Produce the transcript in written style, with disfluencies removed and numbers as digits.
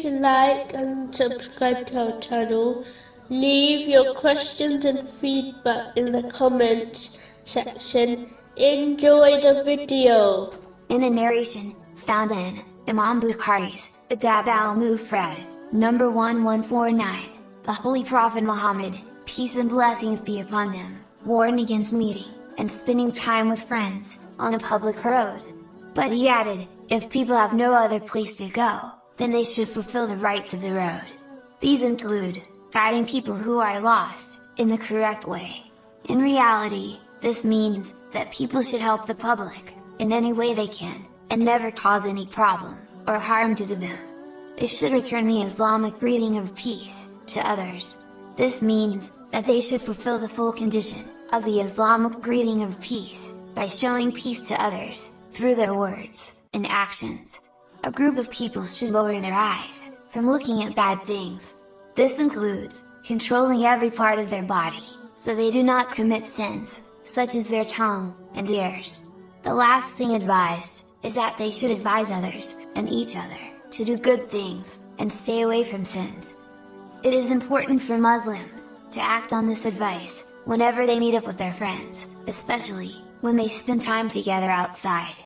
Please like and subscribe to our channel. Leave your questions and feedback in the comments section. Enjoy the video. In a narration found in Imam Bukhari's Adab al-Mufrad, number 1149, the Holy Prophet Muhammad, peace and blessings be upon him, warned against meeting and spending time with friends on a public road. But he added, if people have no other place to go, then they should fulfill the rights of the road. These include guiding people who are lost in the correct way. In reality, this means that people should help the public in any way they can, and never cause any problem or harm to them. They should return the Islamic greeting of peace to others. This means that they should fulfill the full condition of the Islamic greeting of peace by showing peace to others through their words and actions. A group of people should lower their eyes from looking at bad things. This includes controlling every part of their body, so they do not commit sins, such as their tongue and ears. The last thing advised is that they should advise others and each other to do good things and stay away from sins. It is important for Muslims to act on this advice whenever they meet up with their friends, especially when they spend time together outside.